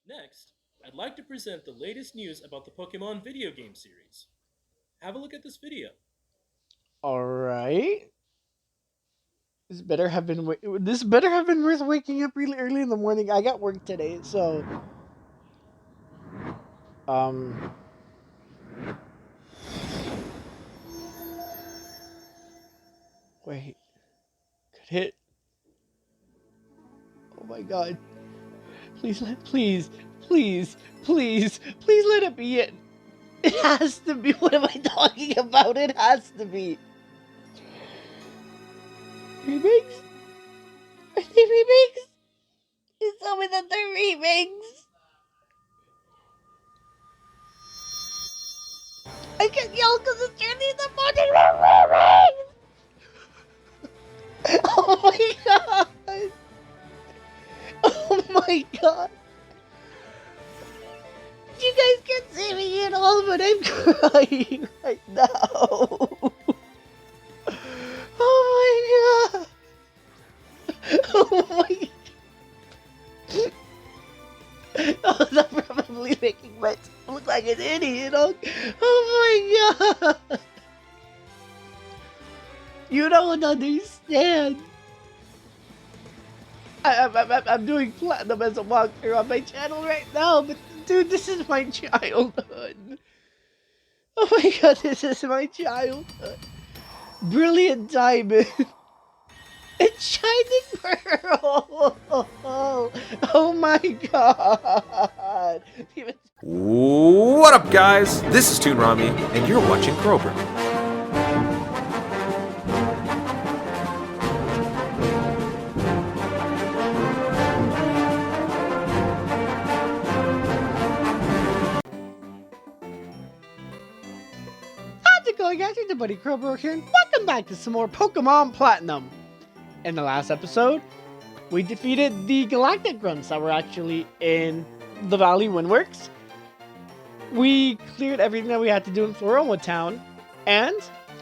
Next, I'd like to present the latest news about the Pokemon video game series. Have a look at this video. All right. This better have been worth waking up really early in the morning. I got work today, so um wait. Could hit. Oh my god. Please let it be it. It has to be. What am I talking about? It has to be. Remakes? Are they remakes? You tell me that they're remakes. I can't yell because it's early in the morning. Oh my god. Oh my god. You guys can't see me at all, but I'm crying right now. Oh my god. Oh my. Oh, that's probably making myself look like an idiot. Oh my god. You don't understand. I'm doing platinum as a walkthrough on my channel right now, but dude, this is my childhood. Oh my god, this is my childhood. Brilliant diamond. It's shining pearl. Oh my god. What up, guys? This is Toon Rami, and you're watching Krober. How's it going, guys? It's your buddy Krober here, and welcome back to some more Pokemon Platinum. In the last episode, we defeated the Galactic Grunts that were actually in the Valley Windworks. We cleared everything that we had to do in Florilwood Town, and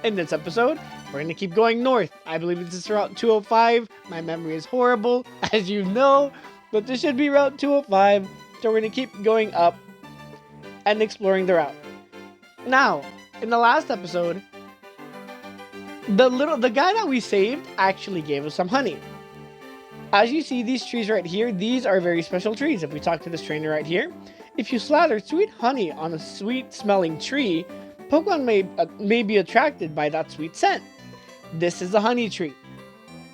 in this episode, we're going to keep going north. I believe this is Route 205. My memory is horrible, as you know, but this should be Route 205, so we're going to keep going up and exploring the route. Now, in the last episode, the guy that we saved actually gave us some honey. As you see these trees right here, these are very special trees. If we talk to this trainer right here, if you slather sweet honey on a sweet smelling tree, Pokemon may be attracted by that sweet scent. This is a honey tree.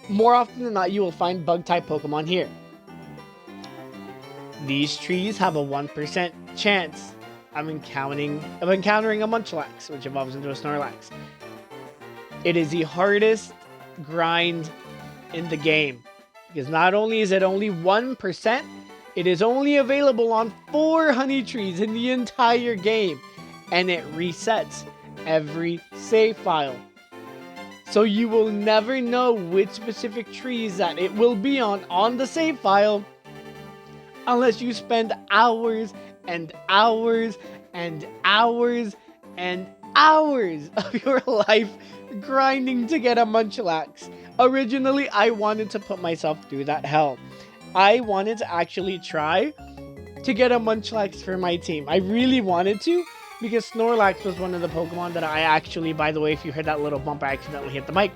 More often than not, you will find bug type Pokemon here. These trees have a 1% chance of encountering a Munchlax, which evolves into a Snorlax. It is the hardest grind in the game, because not only is it only 1%, it is only available on 4 honey trees in the entire game, and it resets every save file. So you will never know which specific trees that it will be on the save file unless you spend hours and hours and hours and hours of your life grinding to get a Munchlax. Originally, I wanted to put myself through that hell. I wanted to actually try to get a Munchlax for my team. I really wanted to, because Snorlax was one of the Pokemon that I actually, by the way, if you heard that little bump, I accidentally hit the mic.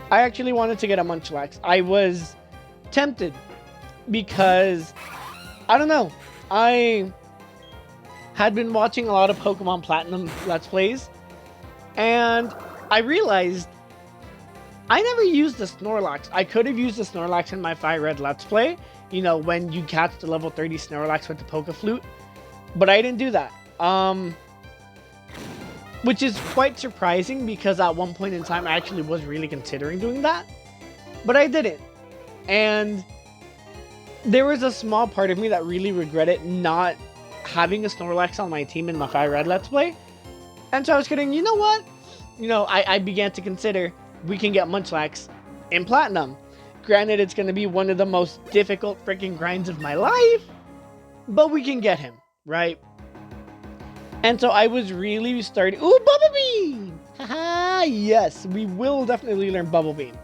I actually wanted to get a Munchlax. I was tempted because, I don't know, I had been watching a lot of Pokemon Platinum Let's Plays, and I realized I never used the Snorlax. I could have used the Snorlax in my Fire Red Let's Play, you know, when you catch the level 30 Snorlax with the Poke Flute, but I didn't do that. Which is quite surprising, because at one point in time I actually was really considering doing that, but I didn't. And there was a small part of me that really regretted not having a Snorlax on my team in my Fire Red Let's Play. And so I was kidding, you know what? You know, I began to consider we can get Munchlax in Platinum. Granted, it's going to be one of the most difficult freaking grinds of my life, but we can get him, right? And so I was really starting... Ooh, Bubble Beam! Haha, yes, we will definitely learn Bubble Beam.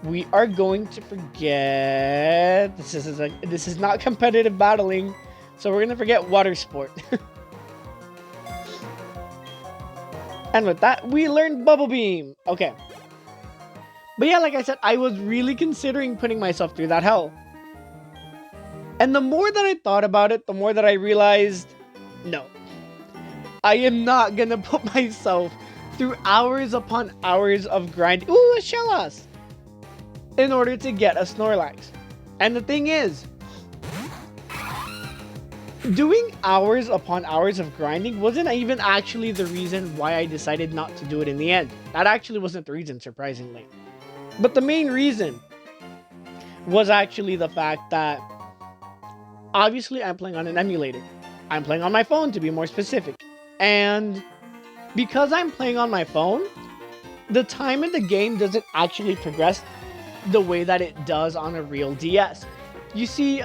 We are going to forget... This is not competitive battling. So we're gonna forget water sport. And with that, we learned Bubble Beam. Okay. But yeah, like I said, I was really considering putting myself through that hell. And the more that I thought about it, the more that I realized, no. I am not gonna put myself through hours upon hours of grind. Ooh, a Shellos! In order to get a Snorlax. And the thing is, doing hours upon hours of grinding wasn't even actually the reason why I decided not to do it in the end. That actually wasn't the reason, surprisingly. But the main reason was actually the fact that obviously I'm playing on an emulator. I'm playing on my phone, to be more specific. And because I'm playing on my phone, the time in the game doesn't actually progress the way that it does on a real DS. You see,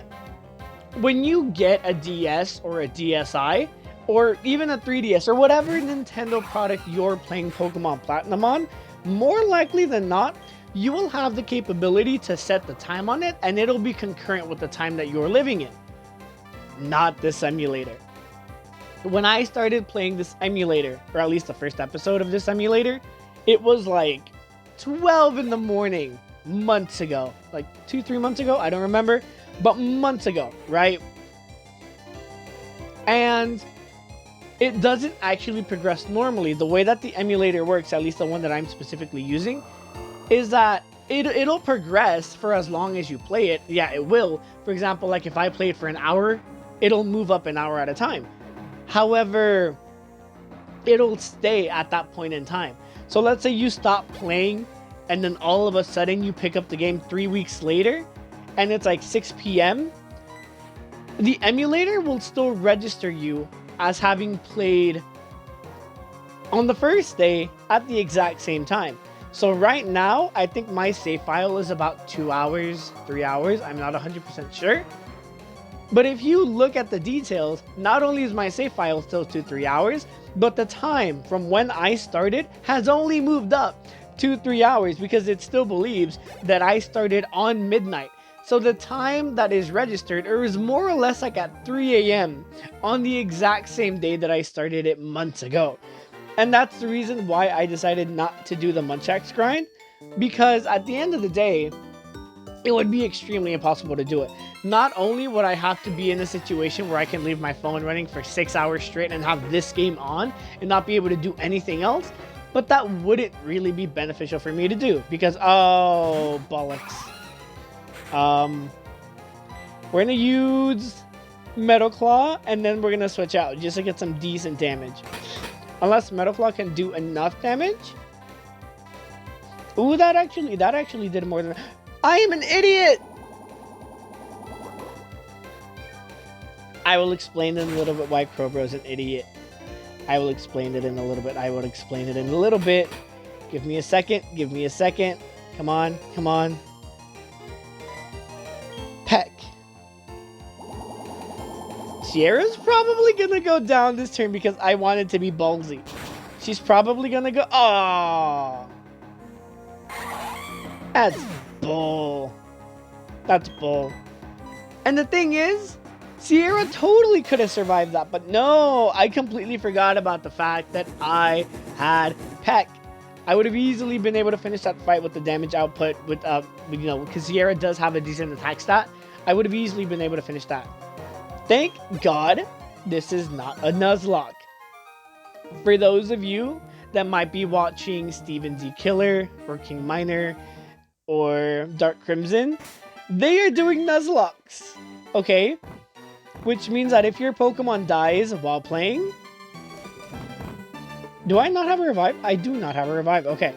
when you get a DS or a DSi, or even a 3DS, or whatever Nintendo product you're playing Pokemon Platinum on, more likely than not, you will have the capability to set the time on it, and it'll be concurrent with the time that you're living in. Not this emulator. When I started playing this emulator, or at least the first episode of this emulator, it was like 12 in the morning, months ago. Like 2-3 months ago, I don't remember, but months ago, right? And it doesn't actually progress normally. The way that the emulator works, at least the one that I'm specifically using, is that it'll progress for as long as you play it. Yeah, it will. For example, like if I play it for an hour, it'll move up an hour at a time. However, it'll stay at that point in time. So let's say you stop playing and then all of a sudden you pick up the game 3 weeks later and it's like 6 p.m. The emulator will still register you as having played on the first day at the exact same time. So right now, I think my save file is about 2 hours, 3 hours. I'm not 100% sure. But if you look at the details, not only is my save file still 2-3 hours, but the time from when I started has only moved up 2-3 hours because it still believes that I started on midnight. So the time that is registered is more or less like at 3 a.m. on the exact same day that I started it months ago. And that's the reason why I decided not to do the Munchaks grind, because at the end of the day, it would be extremely impossible to do it. Not only would I have to be in a situation where I can leave my phone running for 6 hours straight and have this game on and not be able to do anything else, but that wouldn't really be beneficial for me to do because, oh, bollocks. We're gonna use Metal Claw and then we're gonna switch out just to get some decent damage. Unless Metal Claw can do enough damage. Ooh, that actually did more than... I am an idiot! I will explain in a little bit why Crowbro's an idiot. I will explain it in a little bit. Give me a second. Come on. Peck. Sierra's probably gonna go down this turn because I wanted to be ballsy. She's probably gonna go... Oh, that's bull. And the thing is, Sierra totally could have survived that, but no, I completely forgot about the fact that I had Peck. I would have easily been able to finish that fight with the damage output with, because Sierra does have a decent attack stat. I would have easily been able to finish that. Thank God this is not a Nuzlocke. For those of you that might be watching Steven Z Killer or King Miner or Dark Crimson, they are doing Nuzlocks, okay? Which means that if your Pokemon dies while playing... Do I not have a revive? I do not have a revive, okay.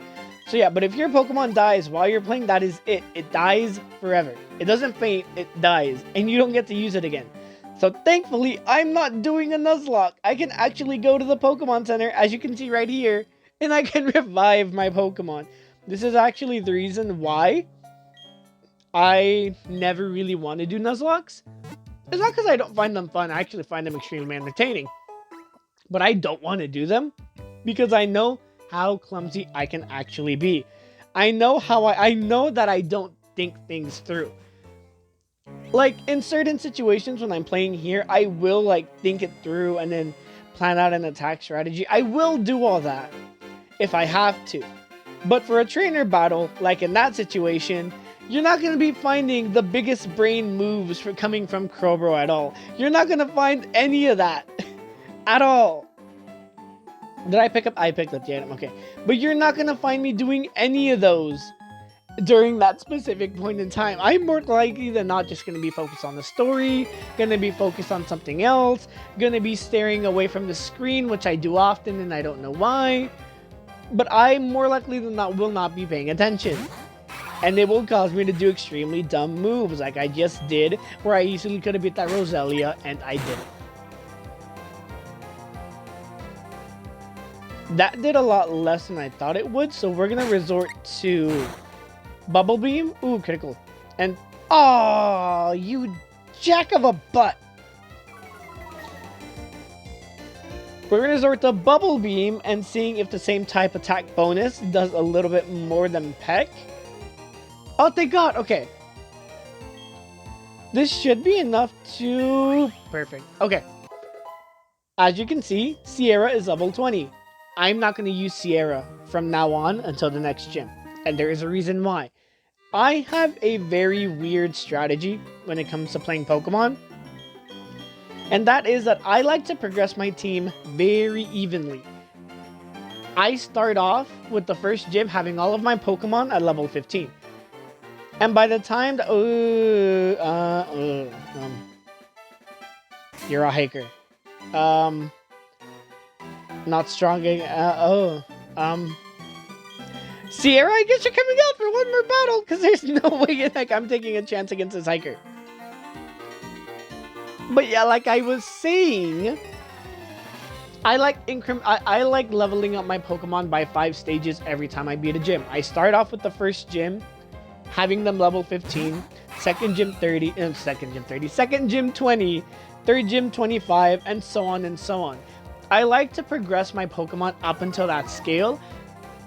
So yeah, but if your Pokemon dies while you're playing, that is it. It dies forever. It doesn't faint, it dies. And you don't get to use it again. So thankfully, I'm not doing a Nuzlocke. I can actually go to the Pokemon Center, as you can see right here, and I can revive my Pokemon. This is actually the reason why I never really want to do Nuzlocks. It's not because I don't find them fun. I actually find them extremely entertaining. But I don't want to do them because I know how clumsy I can actually be. I know that I don't think things through. Like, in certain situations when I'm playing here, I will, like, think it through and then plan out an attack strategy. I will do all that if I have to. But for a trainer battle, like in that situation, you're not going to be finding the biggest brain moves for coming from Krobro at all. You're not going to find any of that at all. Did I pick up? I picked up the item, okay. But you're not going to find me doing any of those during that specific point in time. I'm more likely than not just going to be focused on the story, going to be focused on something else, going to be staring away from the screen, which I do often and I don't know why. But I more likely than not will not be paying attention. And it will cause me to do extremely dumb moves like I just did, where I easily could have beat that Roselia and I didn't. That did a lot less than I thought it would, so we're going to resort to Bubble Beam. Ooh, critical. And, oh, you jack of a butt. We're going to resort to Bubble Beam and seeing if the same type attack bonus does a little bit more than Peck. Oh, thank God. Okay. This should be enough to... Perfect. Okay. As you can see, Sierra is level 20. I'm not going to use Sierra from now on until the next gym. And there is a reason why. I have a very weird strategy when it comes to playing Pokemon. And that is that I like to progress my team very evenly. I start off with the first gym having all of my Pokemon at level 15. And by the time you're a hiker. Not strong. Sierra, I guess you're coming out for one more battle, because there's no way in heck I'm taking a chance against this hiker. But yeah, like I was saying, I like leveling up my Pokemon by 5 stages every time I beat a gym. I start off with the first gym, having them level 15, second gym 30, second gym 20, third gym 25, and so on and so on. I like to progress my Pokemon up until that scale,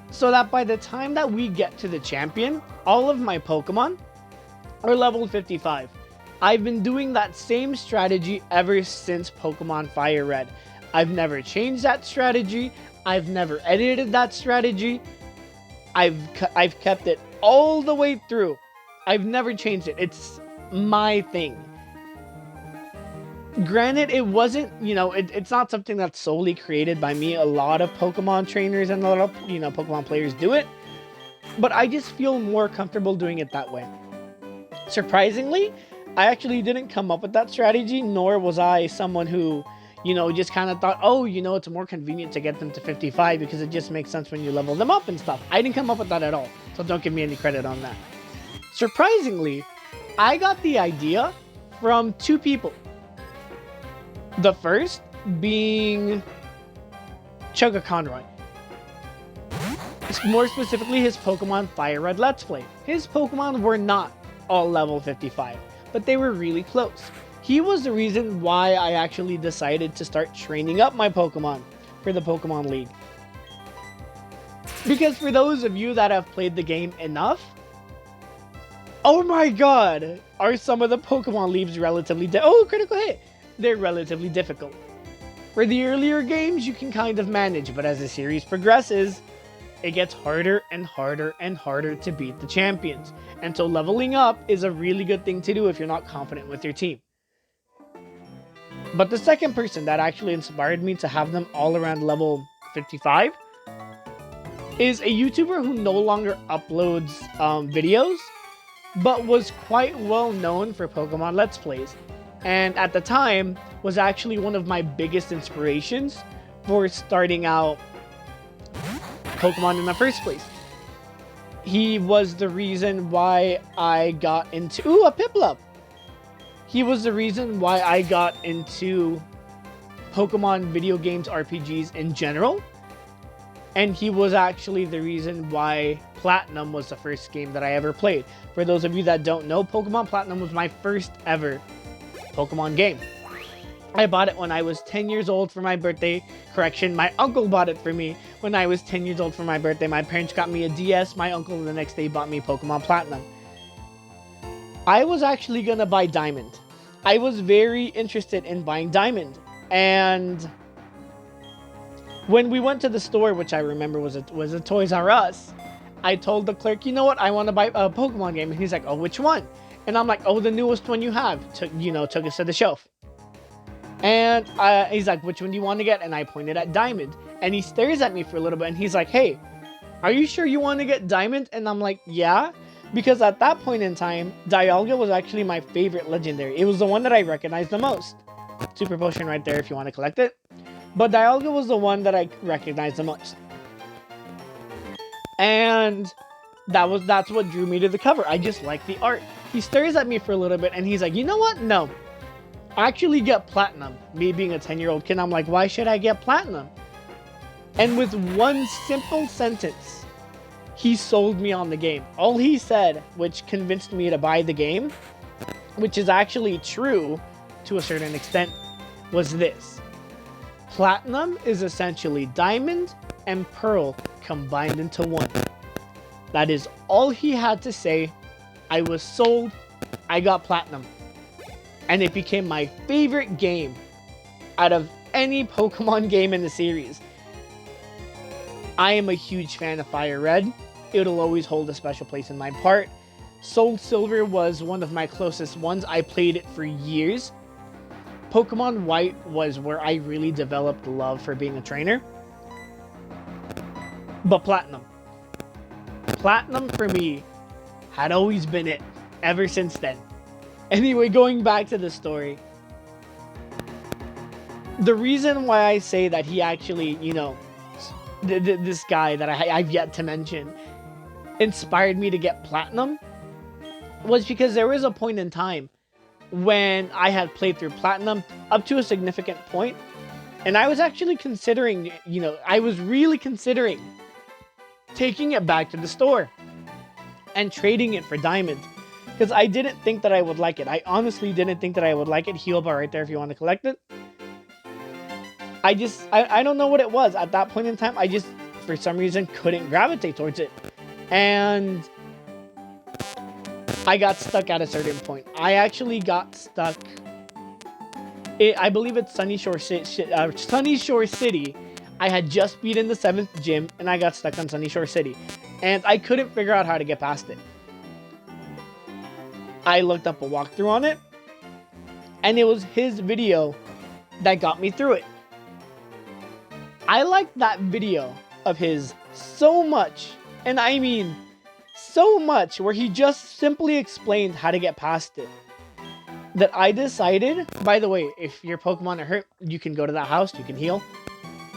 so that by the time that we get to the champion, all of my Pokemon are level 55. I've been doing that same strategy ever since Pokemon Fire Red. I've never changed that strategy. I've never edited that strategy. I've kept it all the way through. I've never changed it. It's my thing. Granted, it wasn't, it's not something that's solely created by me. A lot of Pokemon trainers and a lot of, Pokemon players do it. But I just feel more comfortable doing it that way. Surprisingly, I actually didn't come up with that strategy, nor was I someone who, just kind of thought, oh, it's more convenient to get them to 55 because it just makes sense when you level them up and stuff. I didn't come up with that at all, so don't give me any credit on that. Surprisingly, I got the idea from 2 people. The first being Choga Conroy. More specifically, his Pokemon Fire Red Let's Play. His Pokemon were not all level 55, but they were really close. He was the reason why I actually decided to start training up my Pokemon for the Pokemon League. Because for those of you that have played the game enough, oh my god, are some of the Pokemon leaves relatively critical hit. They're relatively difficult. For the earlier games, you can kind of manage, but as the series progresses, it gets harder and harder and harder to beat the champions. And so leveling up is a really good thing to do if you're not confident with your team. But the second person that actually inspired me to have them all around level 55 is a YouTuber who no longer uploads videos, but was quite well known for Pokemon Let's Plays. And at the time, was actually one of my biggest inspirations for starting out Pokemon in the first place. He was the reason why I got into... Ooh, a Piplup! He was the reason why I got into Pokemon video games, RPGs in general. And he was actually the reason why Platinum was the first game that I ever played. For those of you that don't know, Pokemon Platinum was my first ever Pokemon game. I bought it when I was 10 years old for my birthday. Correction, my uncle bought it for me when I was 10 years old for my birthday. My parents got me a DS. My uncle the next day bought me Pokemon Platinum. I was actually gonna buy Diamond. I was very interested in buying Diamond, and when we went to the store, which I remember was a Toys R Us, I told the clerk, you know what, I want to buy a Pokemon game, and he's like, oh, which one? And I'm like, oh, the newest one you have. Took us to the shelf, and he's like, which one do you want to get? And I pointed at Diamond, and he stares at me for a little bit, and he's like, hey, are you sure you want to get Diamond? And I'm like, yeah. Because at that point in time, Dialga was actually my favorite legendary. It was the one that I recognized the most. Super Potion right there if you want to collect it. But Dialga was the one that I recognized the most. And that's what drew me to the cover. I just like the art. He stares at me for a little bit and he's like, you know what? No. I actually get Platinum. Me being a 10-year-old kid, I'm like, why should I get Platinum? And with one simple sentence, he sold me on the game. All he said, which convinced me to buy the game, which is actually true to a certain extent, was this. Platinum is essentially Diamond and Pearl combined into one. That is all he had to say. I was sold. I got Platinum. And it became my favorite game out of any Pokemon game in the series. I am a huge fan of Fire Red. It'll always hold a special place in my heart. Soul Silver was one of my closest ones. I played it for years. Pokemon White was where I really developed love for being a trainer. But Platinum. Platinum for me had always been it ever since then. Anyway, going back to the story. The reason why I say that he actually, this guy that I've yet to mention, inspired me to get Platinum was because there was a point in time when I had played through Platinum up to a significant point, and I was actually considering, I was really considering taking it back to the store and trading it for Diamond, because I didn't think that I would like it. I honestly didn't think that I would like it. Heal bar right there if you want to collect it. I don't know what it was at that point in time. I just, for some reason, couldn't gravitate towards it. And I got stuck at a certain point. I actually got stuck. I believe it's Sunny Shore City. I had just beaten the 7th gym, and I got stuck on Sunny Shore City. And I couldn't figure out how to get past it. I looked up a walkthrough on it, and it was his video that got me through it. I liked that video of his so much, and I mean so much, where he just simply explained how to get past it, that I decided, by the way, if your Pokemon are hurt, you can go to that house, you can heal.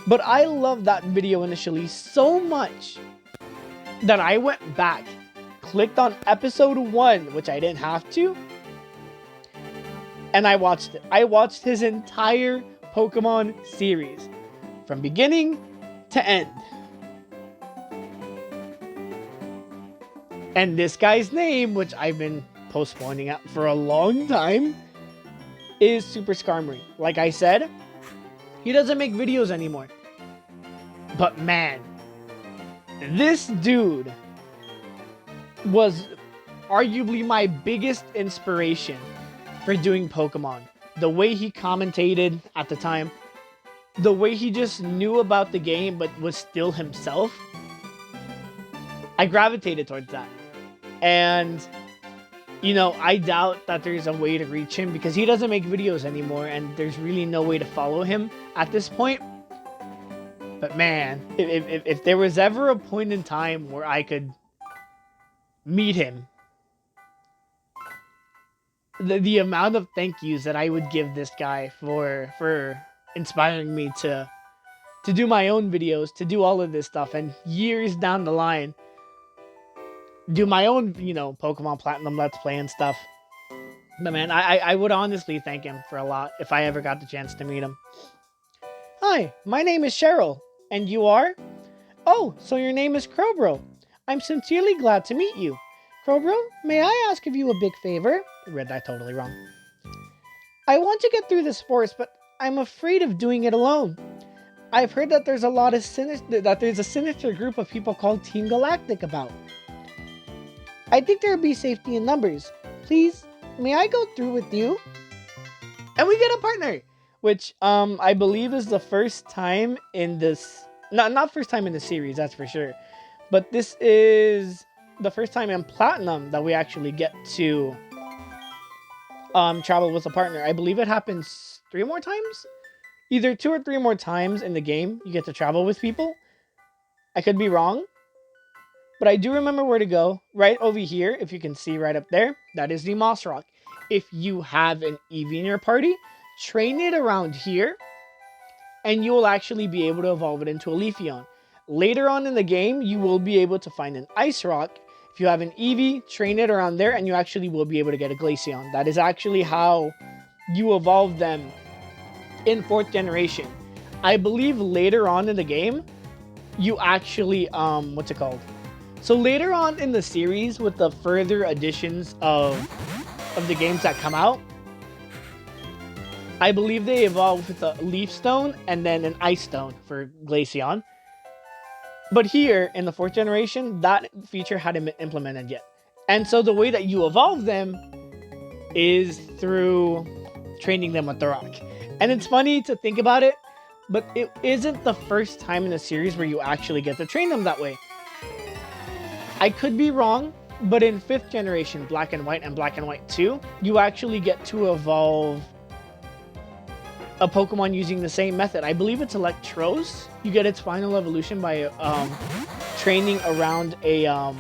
But I loved that video initially so much that I went back, clicked on episode 1, which I didn't have to, and I watched it. I watched his entire Pokemon series, from beginning to end. And this guy's name, which I've been postponing at for a long time, is Super Skarmory. Like I said, he doesn't make videos anymore. But man, this dude was arguably my biggest inspiration for doing Pokemon. The way he commentated at the time, the way he just knew about the game but was still himself, I gravitated towards that. And, I doubt that there's a way to reach him because he doesn't make videos anymore and there's really no way to follow him at this point. But man, if there was ever a point in time where I could meet him, the amount of thank yous that I would give this guy for inspiring me to do my own videos, to do all of this stuff, and years down the line, do my own, Pokemon Platinum Let's Play and stuff. But man, I would honestly thank him for a lot if I ever got the chance to meet him. Hi, my name is Cheryl, and you are? Oh, so your name is Crowbro. I'm sincerely glad to meet you. Crowbro, may I ask of you a big favor? I read that totally wrong. I want to get through this forest, but I'm afraid of doing it alone. I've heard that there's a sinister group of people called Team Galactic about. I think there would be safety in numbers. please, may I go through with you? And we get a partner, which I believe is the first time in this, not first time in the series, that's for sure, but this is the first time in Platinum that we actually get to travel with a partner. I believe it happens 3 more times, either 2 or 3 more times in the game. You get to travel with people. I could be wrong, but I do remember where to go. Right over here, if you can see right up there, that is the Moss Rock. If you have an Eevee in your party, train it around here, and you will actually be able to evolve it into a Leafeon. Later on in the game, you will be able to find an Ice Rock. If you have an Eevee, train it around there, and you actually will be able to get a Glaceon. That is actually how you evolve them in 4th generation. I believe later on in the game, you actually, what's it called? So later on in the series, with the further additions of the games that come out, I believe they evolve with a Leaf Stone and then an Ice Stone for Glaceon. But here, in the 4th generation, that feature hadn't been implemented yet. And so the way that you evolve them is through training them with the rock. And it's funny to think about it, but it isn't the first time in the series where you actually get to train them that way. I could be wrong, but in 5th generation, Black and White and Black and White 2, you actually get to evolve a Pokemon using the same method. I believe it's Electros. You get its final evolution by training around a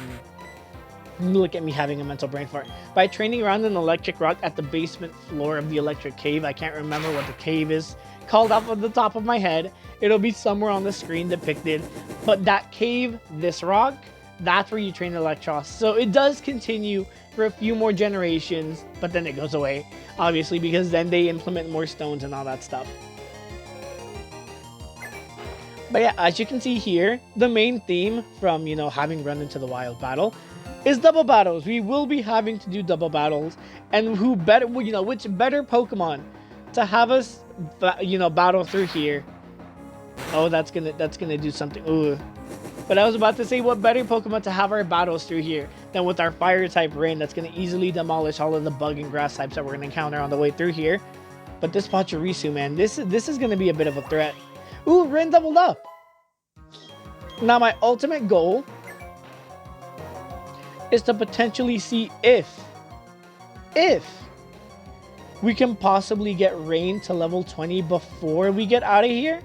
look at me having a mental brain fart. By training around an electric rock at the basement floor of the electric cave. I can't remember what the cave is called off of the top of my head. It'll be somewhere on the screen depicted. But that cave, this rock, that's where you train Electros. So it does continue for a few more generations, but then it goes away, obviously, because then they implement more stones and all that stuff. But yeah, as you can see here, the main theme from, having run into the wild battle is double battles. We will be having to do double battles, and who better, which better Pokemon to have us, battle through here. Oh, that's gonna do something. Ooh. But I was about to say, what better Pokemon to have our battles through here than with our fire type Rain that's going to easily demolish all of the bug and grass types that we're going to encounter on the way through here. But this Pachirisu, man, this is going to be a bit of a threat. Ooh, Rain doubled up. Now my ultimate goal is to potentially see if we can possibly get Rain to level 20 before we get out of here.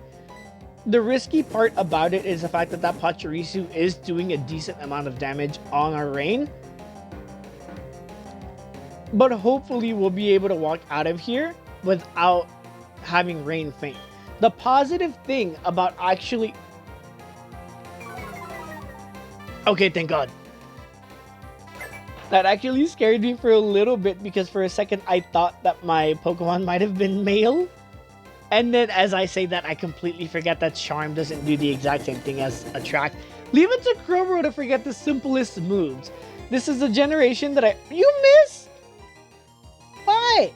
The risky part about it is the fact that Pachirisu is doing a decent amount of damage on our Rain. But hopefully we'll be able to walk out of here without having Rain faint. The positive thing about actually... Okay, thank God. That actually scared me for a little bit because for a second I thought that my Pokemon might have been male. And then as I say that, I completely forget that Charm doesn't do the exact same thing as Attract. Leave it to Crowbro to forget the simplest moves. This is a generation that You missed? Why?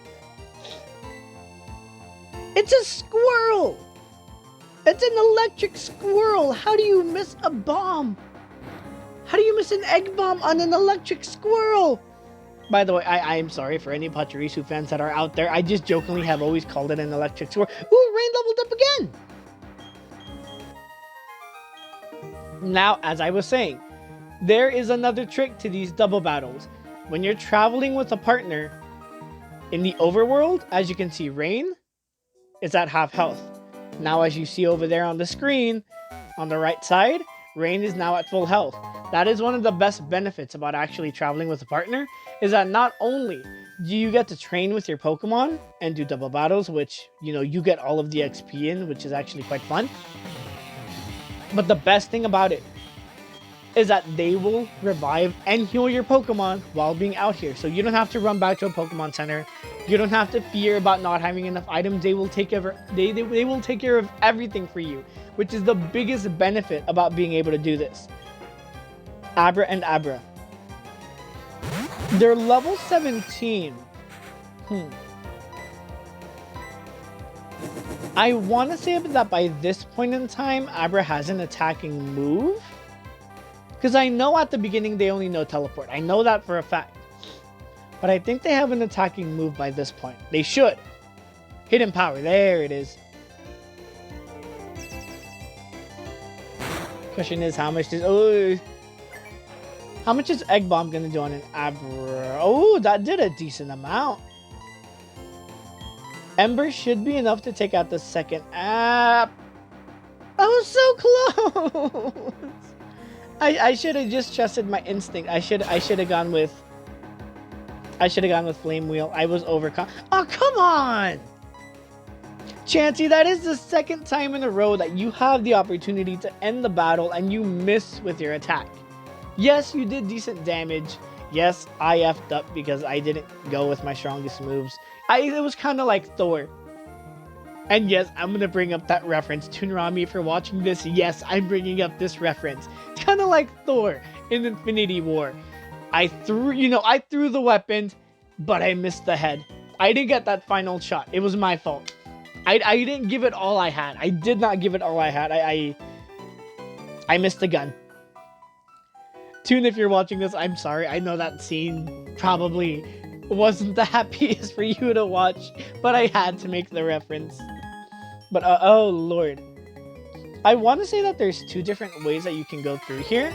It's a squirrel! It's an electric squirrel! How do you miss a bomb? How do you miss an egg bomb on an electric squirrel? By the way, I am sorry for any Pachirisu fans that are out there. I just jokingly have always called it an electric squirrel. Ooh, Rain leveled up again! Now, as I was saying, there is another trick to these double battles. When you're traveling with a partner, in the overworld, as you can see, Rain is at half health. Now, as you see over there on the screen, on the right side, Rain is now at full health. That is one of the best benefits about actually traveling with a partner, is that not only do you get to train with your Pokemon and do double battles, which, you get all of the XP in, which is actually quite fun. But the best thing about it is that they will revive and heal your Pokemon while being out here. So you don't have to run back to a Pokemon Center. You don't have to fear about not having enough items. They will take care of, they will take care of everything for you, which is the biggest benefit about being able to do this. Abra and Abra. They're level 17. I want to say that by this point in time, Abra has an attacking move. Because I know at the beginning they only know Teleport. I know that for a fact. But I think they have an attacking move by this point. They should. Hidden power. There it is. Question is how much is how much is Egg Bomb gonna do on an Abra? Oh, that did a decent amount. Ember should be enough to take out the second app. I was so close. I should have just trusted my instinct. I should have gone with Flame Wheel. I was overcome. Oh, come on! Chansey, that is the second time in a row that you have the opportunity to end the battle and you miss with your attack. Yes, you did decent damage. Yes, I effed up because I didn't go with my strongest moves. It was kind of like Thor. And yes, I'm going to bring up that reference. Toonrami, if you're watching this, yes, I'm bringing up this reference. It's kind of like Thor in Infinity War. I threw the weapon, but I missed the head. I didn't get that final shot. It was my fault. I didn't give it all I had. I did not give it all I had. I missed the gun. Toon, if you're watching this, I'm sorry. I know that scene probably wasn't the happiest for you to watch, but I had to make the reference. But oh lord. I want to say that there's two different ways that you can go through here.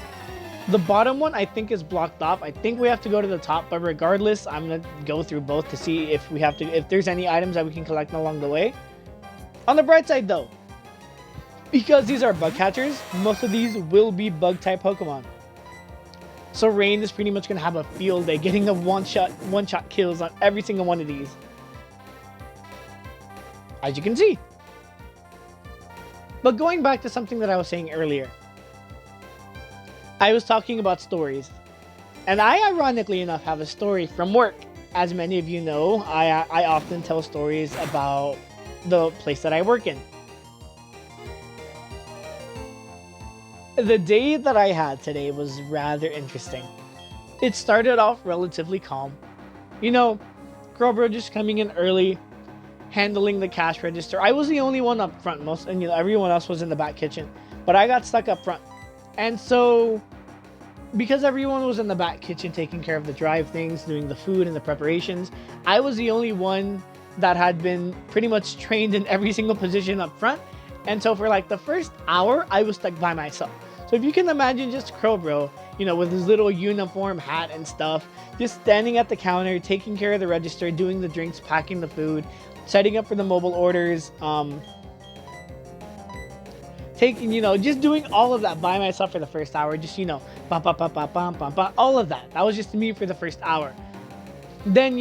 The bottom one I think is blocked off. I think we have to go to the top, but regardless, I'm gonna go through both to see if there's any items that we can collect along the way. On the bright side though, because these are bug catchers, most of these will be bug type Pokemon. So Rain is pretty much gonna have a field day getting a one-shot kills on every single one of these. As you can see. But going back to something that I was saying earlier. I was talking about stories. And I, ironically enough, have a story from work. As many of you know, I often tell stories about the place that I work in. The day that I had today was rather interesting. It started off relatively calm. You know, Crowbro just coming in early, handling the cash register. I was the only one up front, everyone else was in the back kitchen, but I got stuck up front. And so, because everyone was in the back kitchen taking care of the drive things, doing the food and the preparations, I was the only one that had been pretty much trained in every single position up front. And so for like the first hour, I was stuck by myself. So if you can imagine just Crowbro, with his little uniform hat and stuff, just standing at the counter, taking care of the register, doing the drinks, packing the food, setting up for the mobile orders, just doing all of that by myself for the first hour. Just, bum, bum, bum, bum, bum, bum, bum, all of that. That was just me for the first hour. Then,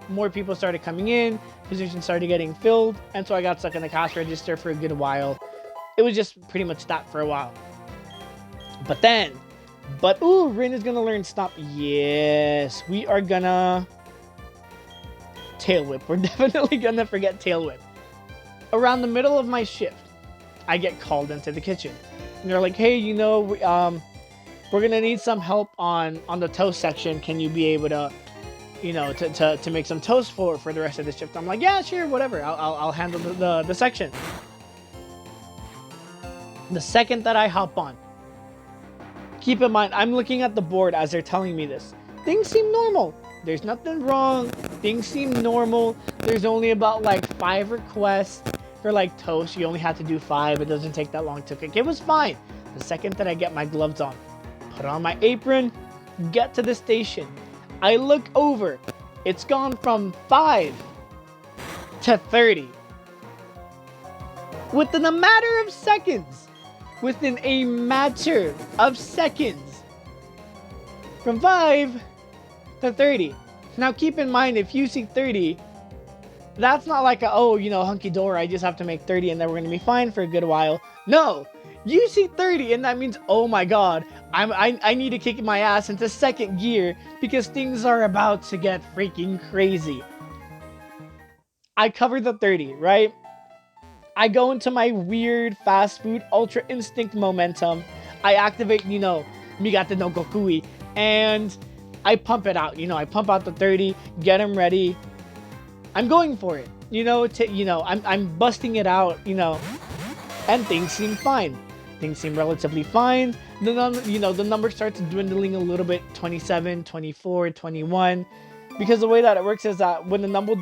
more people started coming in, positions started getting filled, and so I got stuck in the cash register for a good while. It was just pretty much that for a while. Ooh, Rin is gonna learn Stomp. Yes, we are gonna Tail Whip. We're definitely gonna forget Tail Whip. Around the middle of my shift, I get called into the kitchen. And they're like, hey, we're gonna need some help on the toast section. Can you be able to, to make some toast for the rest of the shift? I'm like, yeah, sure, whatever. I'll handle the section. The second that I hop on, keep in mind, I'm looking at the board as they're telling me this. Things seem normal. There's nothing wrong. Things seem normal. There's only about like 5 requests for like toast. You only have to do 5. It doesn't take that long to cook. It was fine. The second that I get my gloves on, put on my apron, get to the station, I look over. It's gone from 5 to 30. Within a matter of seconds. Within a matter of seconds. From 5 to 30. Now keep in mind, if you see 30, that's not like hunky-dory, I just have to make 30 and then we're going to be fine for a good while. No! You see 30 and that means, oh my god, I need to kick my ass into second gear because things are about to get freaking crazy. I cover the 30, right? I go into my weird fast food ultra instinct momentum. I activate, Migate no Gokui, and I pump it out. I pump out the 30, get him ready. I'm going for it. I'm busting it out, and things seem fine. Things seem relatively fine. The number starts dwindling a little bit, 27, 24, 21. because the way that it works is that when the number,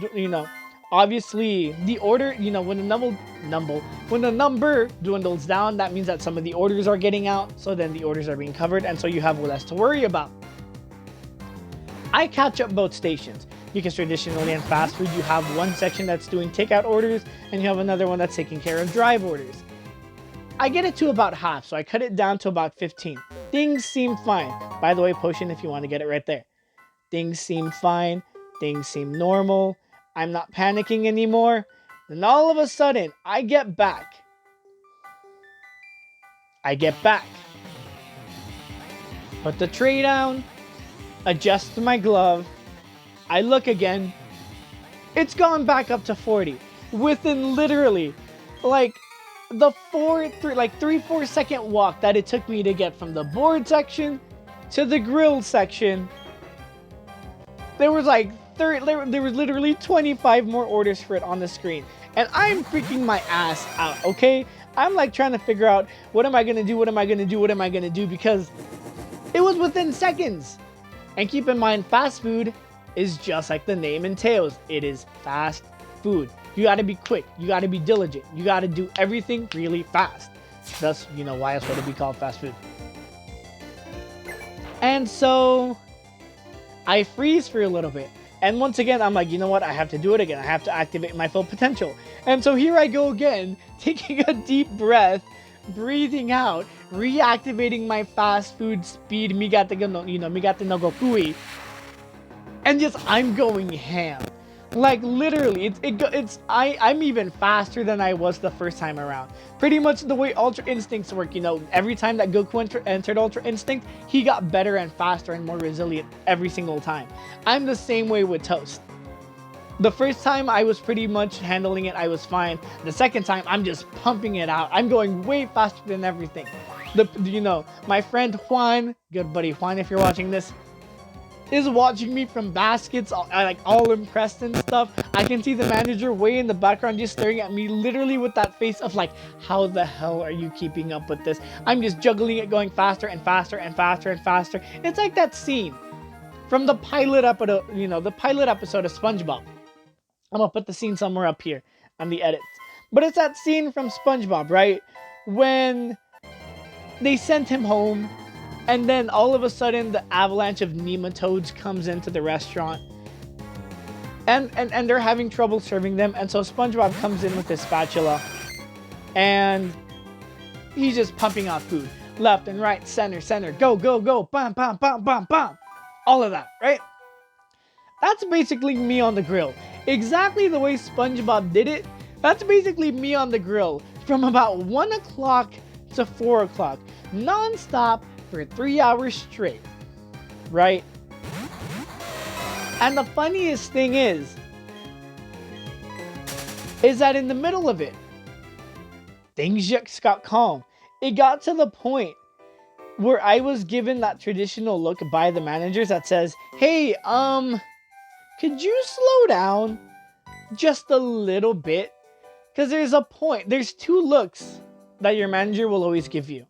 obviously the order, when the number dwindles down, that means that some of the orders are getting out, so then the orders are being covered, and so you have less to worry about. I catch up both stations, because traditionally in fast food you have one section that's doing takeout orders and you have another one that's taking care of drive orders. I get it to about half, so I cut it down to about 15. Things seem fine. By the way, potion if you want to get it right there. Things seem fine. Things seem normal. I'm not panicking anymore. Then all of a sudden, I get back. Put the tray down. Adjust my glove. I look again. It's gone back up to 40. Within literally, like, the 3-4 second walk that it took me to get from the board section to the grill section, there was literally 25 more orders for it on the screen, and I'm freaking my ass out. Okay, I'm like trying to figure out what am I gonna do because it was within seconds. And keep in mind, fast food is just like the name entails. It is fast food. You gotta be quick. You gotta be diligent. You gotta do everything really fast. Thus, why else would it be called fast food? And so I freeze for a little bit. And once again, I'm like, you know what? I have to do it again. I have to activate my full potential. And so here I go again, taking a deep breath, breathing out, reactivating my fast food speed, migate no gokui. And just, I'm going ham. Like, literally, I'm even faster than I was the first time around. Pretty much the way Ultra Instincts work, every time that Goku entered Ultra Instinct, he got better and faster and more resilient every single time. I'm the same way with Toast. The first time I was pretty much handling it, I was fine. The second time, I'm just pumping it out. I'm going way faster than everything. My friend Juan, good buddy Juan, if you're watching this, is watching me from baskets, all impressed and stuff. I can see the manager way in the background just staring at me, literally with that face of like, how the hell are you keeping up with this? I'm just juggling it, going faster and faster and faster and faster. It's like that scene from the pilot episode, of SpongeBob. I'm gonna put the scene somewhere up here on the edits. But it's that scene from SpongeBob, right? When they sent him home, and then all of a sudden the avalanche of nematodes comes into the restaurant. And they're having trouble serving them. And so SpongeBob comes in with his spatula. And he's just pumping out food. Left and right, center. Go, go, go. Bam, bam, bam, bam, bam. All of that, right? That's basically me on the grill. Exactly the way SpongeBob did it. That's basically me on the grill. From about 1 o'clock to 4 o'clock. Non-stop for 3 hours straight. Right? And the funniest thing is that in the middle of it, things just got calm. It got to the point where I was given that traditional look by the managers that says, hey, could you slow down just a little bit? Because there's two looks that your manager will always give you.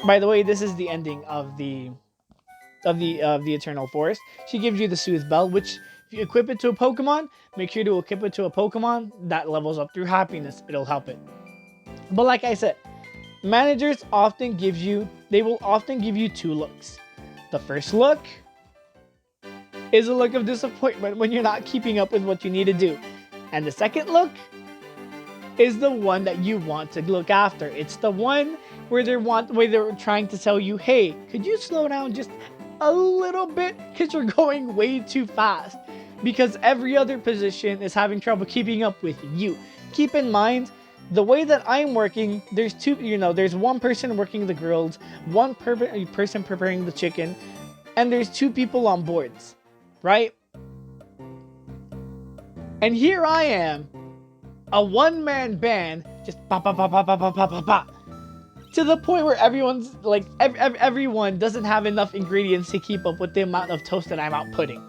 By the way, this is the ending of the Eternal Forest. She gives you the Soothe Bell, which if you equip it to a Pokemon, make sure to equip it to a Pokemon that levels up through happiness. It'll help it. But like I said, managers will often give you two looks. The first look is a look of disappointment when you're not keeping up with what you need to do. And the second look is the one that you want to look after. It's the one where they're trying to tell you, hey, could you slow down just a little bit? Because you're going way too fast. Because every other position is having trouble keeping up with you. Keep in mind, the way that I'm working, there's one person working the grills, one person preparing the chicken, and there's two people on boards, right? And here I am, a one-man band, just pa pa pa pa pa pa pa pa pa, to the point where everyone's like, everyone doesn't have enough ingredients to keep up with the amount of toast that I'm outputting,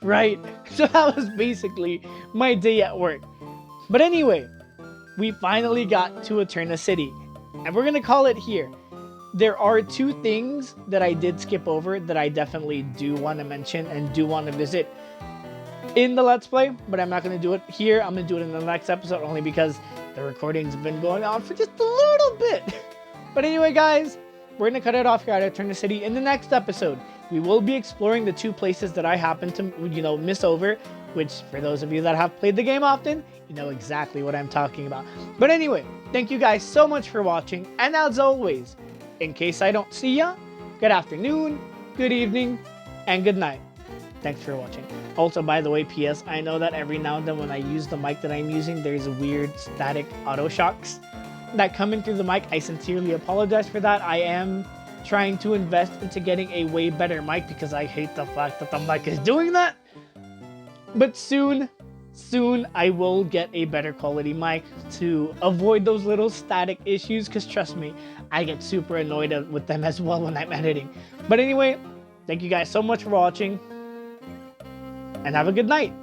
right? So that was basically my day at work. But anyway, we finally got to Eterna City, and we're gonna call it here. there are two things that I did skip over that I definitely do want to mention and do want to visit in the Let's Play, but I'm not going to do it here. I'm going to do it in the next episode only because the recording's been going on for just a little bit. But anyway, guys, we're going to cut it off here at Eterna City. In the next episode, we will be exploring the two places that I happen to, miss over, which for those of you that have played the game often, you know exactly what I'm talking about. But anyway, thank you guys so much for watching, and as always, in case I don't see ya, good afternoon, good evening, and good night. Thanks for watching. Also, by the way, PS, I know that every now and then when I use the mic that I'm using, there's weird static auto shocks that come in through the mic. I sincerely apologize for that. I am trying to invest into getting a way better mic because I hate the fact that the mic is doing that. But soon I will get a better quality mic to avoid those little static issues, because trust me, I get super annoyed with them as well when I'm editing. But anyway, thank you guys so much for watching, and have a good night.